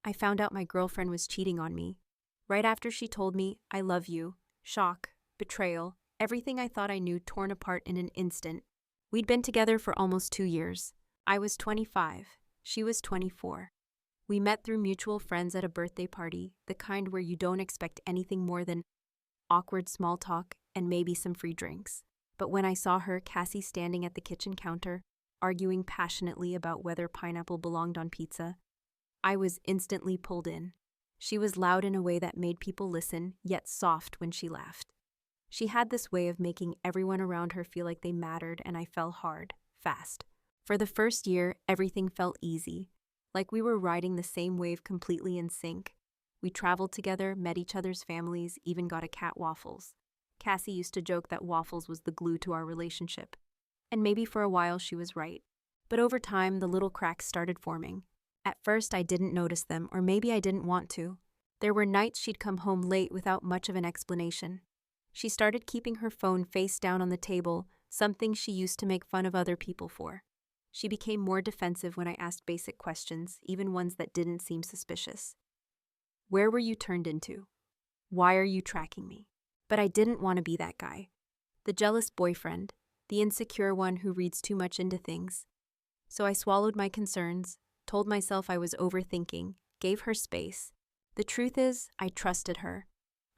I found out my girlfriend was cheating on me. Right after she told me, I love you, shock, betrayal, everything I thought I knew torn apart in an instant. We'd been together for almost 2 years. I was 25. She was 24. We met through mutual friends at a birthday party, the kind where you don't expect anything more than awkward small talk and maybe some free drinks. But when I saw her, Cassie, standing at the kitchen counter, arguing passionately about whether pineapple belonged on pizza, I was instantly pulled in. She was loud in a way that made people listen, yet soft when she laughed. She had this way of making everyone around her feel like they mattered, and I fell hard, fast. For the first year, everything felt easy, like we were riding the same wave completely in sync. We traveled together, met each other's families, even got a cat Waffles. Cassie used to joke that Waffles was the glue to our relationship. And maybe for a while she was right. But over time, the little cracks started forming. At first, I didn't notice them, or maybe I didn't want to. There were nights she'd come home late without much of an explanation. She started keeping her phone face down on the table, something she used to make fun of other people for. She became more defensive when I asked basic questions, even ones that didn't seem suspicious. Where were you turned into? Why are you tracking me? But I didn't want to be that guy. The jealous boyfriend, the insecure one who reads too much into things. So I swallowed my concerns, told myself I was overthinking, gave her space. The truth is, I trusted her.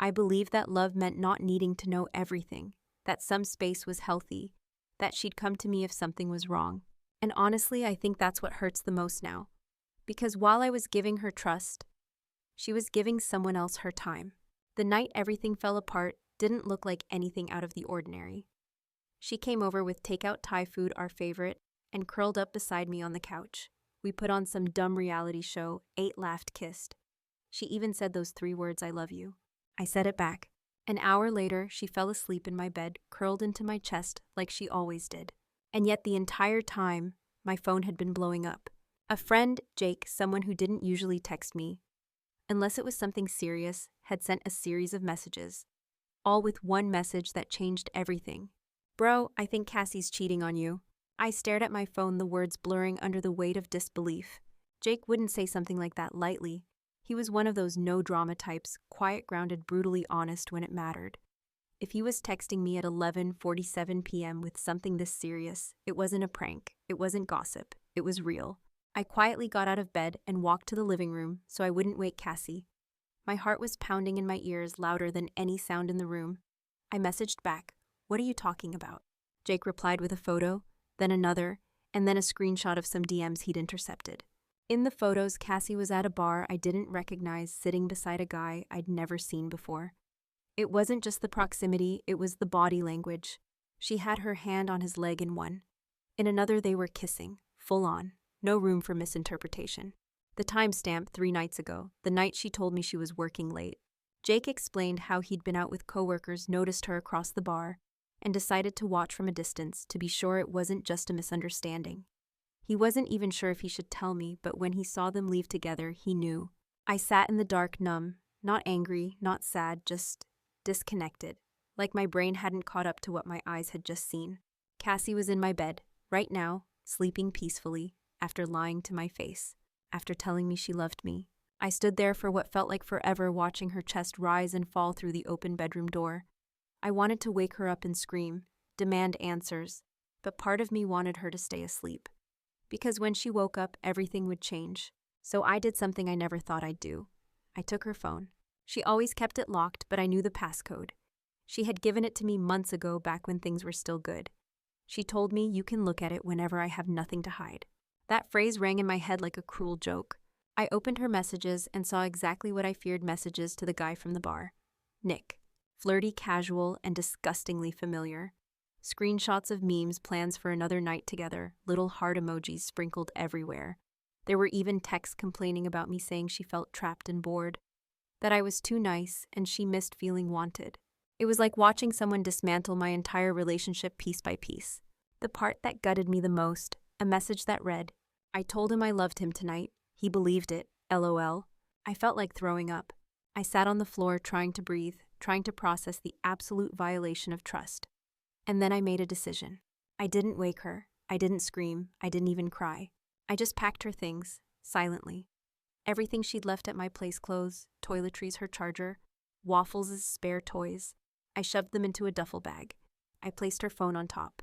I believed that love meant not needing to know everything, that some space was healthy, that she'd come to me if something was wrong. And honestly, I think that's what hurts the most now. Because while I was giving her trust, she was giving someone else her time. The night everything fell apart didn't look like anything out of the ordinary. She came over with takeout Thai food, our favorite, and curled up beside me on the couch. We put on some dumb reality show, ate, laughed, kissed. She even said those 3 words, I love you. I said it back. An hour later, she fell asleep in my bed, curled into my chest like she always did. And yet the entire time, my phone had been blowing up. A friend, Jake, someone who didn't usually text me, unless it was something serious, had sent a series of messages, all with one message that changed everything. Bro, I think Cassie's cheating on you. I stared at my phone, the words blurring under the weight of disbelief. Jake wouldn't say something like that lightly. He was one of those no-drama types, quiet, grounded, brutally honest when it mattered. If he was texting me at 11:47 p.m. with something this serious, it wasn't a prank, it wasn't gossip, it was real. I quietly got out of bed and walked to the living room so I wouldn't wake Cassie. My heart was pounding in my ears, louder than any sound in the room. I messaged back, "What are you talking about?" Jake replied with a photo, then another, and then a screenshot of some DMs he'd intercepted. In the photos, Cassie was at a bar I didn't recognize, sitting beside a guy I'd never seen before. It wasn't just the proximity, it was the body language. She had her hand on his leg in one. In another, they were kissing, full on, no room for misinterpretation. The timestamp, 3 nights ago, the night she told me she was working late. Jake explained how he'd been out with coworkers, noticed her across the bar, and decided to watch from a distance to be sure it wasn't just a misunderstanding. He wasn't even sure if he should tell me, but when he saw them leave together, he knew. I sat in the dark, numb, not angry, not sad, just disconnected, like my brain hadn't caught up to what my eyes had just seen. Cassie was in my bed, right now, sleeping peacefully, after lying to my face, after telling me she loved me. I stood there for what felt like forever, watching her chest rise and fall through the open bedroom door. I wanted to wake her up and scream, demand answers, but part of me wanted her to stay asleep. Because when she woke up, everything would change. So I did something I never thought I'd do. I took her phone. She always kept it locked, but I knew the passcode. She had given it to me months ago, back when things were still good. She told me, "You can look at it whenever I have nothing to hide." That phrase rang in my head like a cruel joke. I opened her messages and saw exactly what I feared: messages to the guy from the bar. Nick. Flirty, casual, and disgustingly familiar. Screenshots of memes, plans for another night together, little heart emojis sprinkled everywhere. There were even texts complaining about me, saying she felt trapped and bored, that I was too nice and she missed feeling wanted. It was like watching someone dismantle my entire relationship piece by piece. The part that gutted me the most, a message that read, "I told him I loved him tonight. He believed it. LOL. I felt like throwing up. I sat on the floor trying to breathe, trying to process the absolute violation of trust. And then I made a decision. I didn't wake her. I didn't scream. I didn't even cry. I just packed her things, silently. Everything she'd left at my place, clothes, toiletries, her charger, Waffles' spare toys. I shoved them into a duffel bag. I placed her phone on top.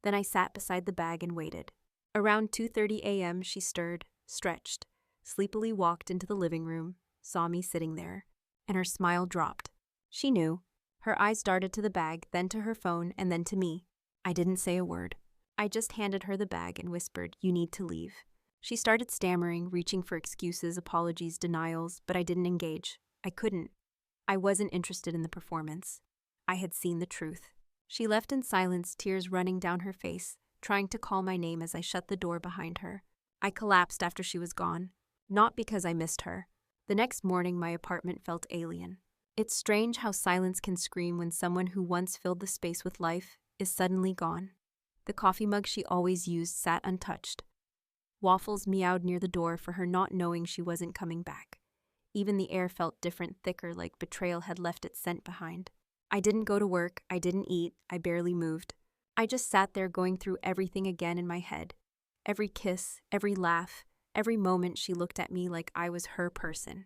Then I sat beside the bag and waited. Around 2:30 a.m. she stirred, stretched, sleepily walked into the living room, saw me sitting there, and her smile dropped. She knew. Her eyes darted to the bag, then to her phone, and then to me. I didn't say a word. I just handed her the bag and whispered, "You need to leave." She started stammering, reaching for excuses, apologies, denials, but I didn't engage. I couldn't. I wasn't interested in the performance. I had seen the truth. She left in silence, tears running down her face, trying to call my name as I shut the door behind her. I collapsed after she was gone. Not because I missed her. The next morning, my apartment felt alien. It's strange how silence can scream when someone who once filled the space with life is suddenly gone. The coffee mug she always used sat untouched. Waffles meowed near the door for her, not knowing she wasn't coming back. Even the air felt different, thicker, like betrayal had left its scent behind. I didn't go to work, I didn't eat, I barely moved. I just sat there going through everything again in my head. Every kiss, every laugh, every moment she looked at me like I was her person.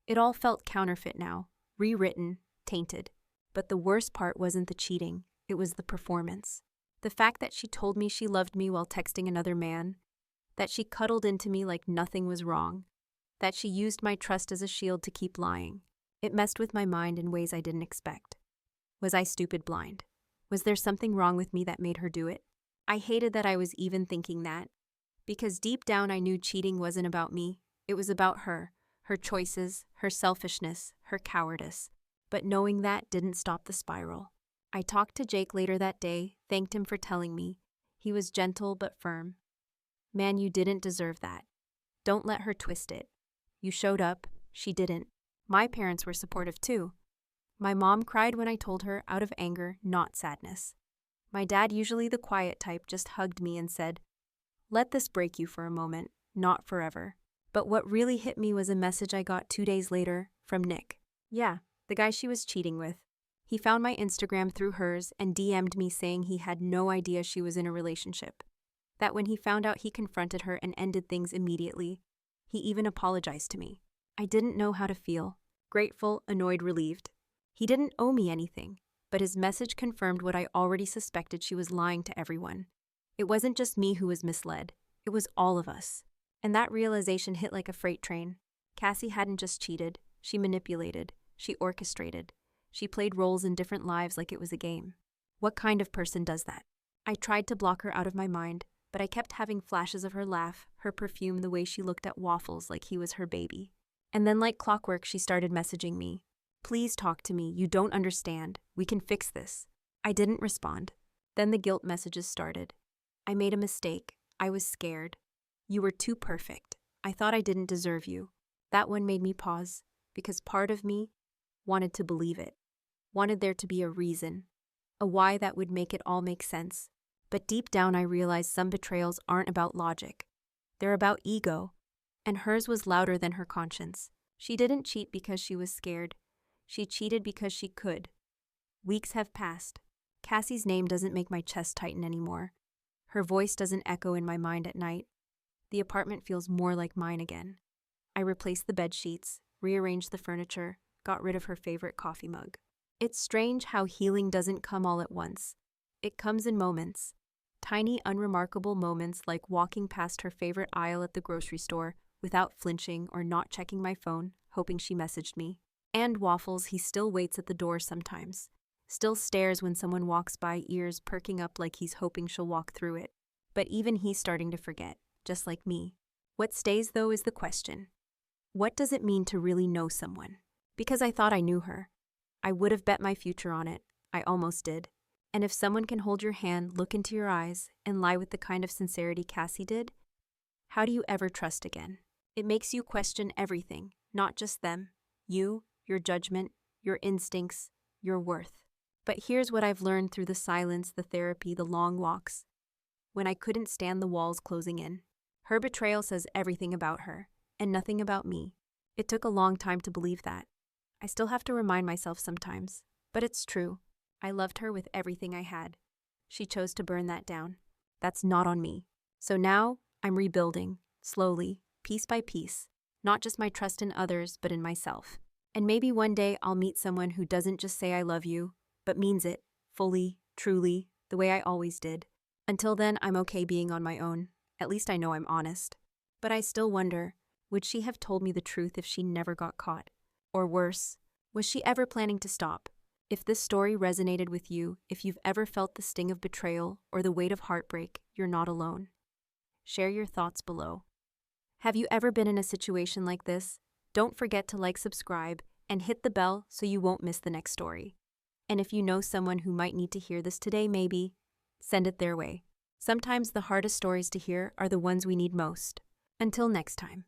It all felt counterfeit now, rewritten, tainted. But the worst part wasn't the cheating, it was the performance. The fact that she told me she loved me while texting another man, that she cuddled into me like nothing was wrong, that she used my trust as a shield to keep lying. It messed with my mind in ways I didn't expect. Was I stupid, blind? Was there something wrong with me that made her do it? I hated that I was even thinking that, because deep down I knew cheating wasn't about me. It was about her choices, her selfishness, her cowardice. But knowing that didn't stop the spiral. I talked to Jake later that day, thanked him for telling me. He was gentle but firm. "Man, you didn't deserve that. Don't let her twist it. You showed up, she didn't." My parents were supportive too. My mom cried when I told her, out of anger, not sadness. My dad, usually the quiet type, just hugged me and said, "Let this break you for a moment, not forever." But what really hit me was a message I got 2 days later from Nick. Yeah, the guy she was cheating with. He found my Instagram through hers and DM'd me saying he had no idea she was in a relationship. That when he found out, he confronted her and ended things immediately. He even apologized to me. I didn't know how to feel. Grateful, annoyed, relieved. He didn't owe me anything, but his message confirmed what I already suspected: she was lying to everyone. It wasn't just me who was misled. It was all of us. And that realization hit like a freight train. Cassie hadn't just cheated. She manipulated. She orchestrated. She played roles in different lives like it was a game. What kind of person does that? I tried to block her out of my mind, but I kept having flashes of her laugh, her perfume, the way she looked at Waffles like he was her baby. And then like clockwork, she started messaging me. "Please talk to me. You don't understand. We can fix this." I didn't respond. Then the guilt messages started. I made a mistake. I was scared. "You were too perfect. I thought I didn't deserve you." That one made me pause, because part of me wanted to believe it. Wanted there to be a reason. A why that would make it all make sense. But deep down I realized some betrayals aren't about logic. They're about ego. And hers was louder than her conscience. She didn't cheat because she was scared. She cheated because she could. Weeks have passed. Cassie's name doesn't make my chest tighten anymore. Her voice doesn't echo in my mind at night. The apartment feels more like mine again. I replaced the bed sheets, rearranged the furniture, got rid of her favorite coffee mug. It's strange how healing doesn't come all at once. It comes in moments. Tiny, unremarkable moments, like walking past her favorite aisle at the grocery store without flinching or not checking my phone, hoping she messaged me. And Waffles, he still waits at the door sometimes. Still stares when someone walks by, ears perking up like he's hoping she'll walk through it. But even he's starting to forget, just like me. What stays, though, is the question. What does it mean to really know someone? Because I thought I knew her. I would have bet my future on it. I almost did. And if someone can hold your hand, look into your eyes, and lie with the kind of sincerity Cassie did, how do you ever trust again? It makes you question everything, not just them. You, your judgment, your instincts, your worth. But here's what I've learned through the silence, the therapy, the long walks. When I couldn't stand the walls closing in. Her betrayal says everything about her, and nothing about me. It took a long time to believe that. I still have to remind myself sometimes, but it's true. I loved her with everything I had. She chose to burn that down. That's not on me. So now, I'm rebuilding, slowly, piece by piece. not just my trust in others, but in myself. And maybe one day I'll meet someone who doesn't just say I love you, but means it, fully, truly, the way I always did. Until then, I'm okay being on my own. At least I know I'm honest. But I still wonder, would she have told me the truth if she never got caught? Or worse, was she ever planning to stop? If this story resonated with you, if you've ever felt the sting of betrayal or the weight of heartbreak, you're not alone. Share your thoughts below. Have you ever been in a situation like this? Don't forget to like, subscribe, and hit the bell so you won't miss the next story. And if you know someone who might need to hear this today, maybe send it their way. Sometimes the hardest stories to hear are the ones we need most. Until next time.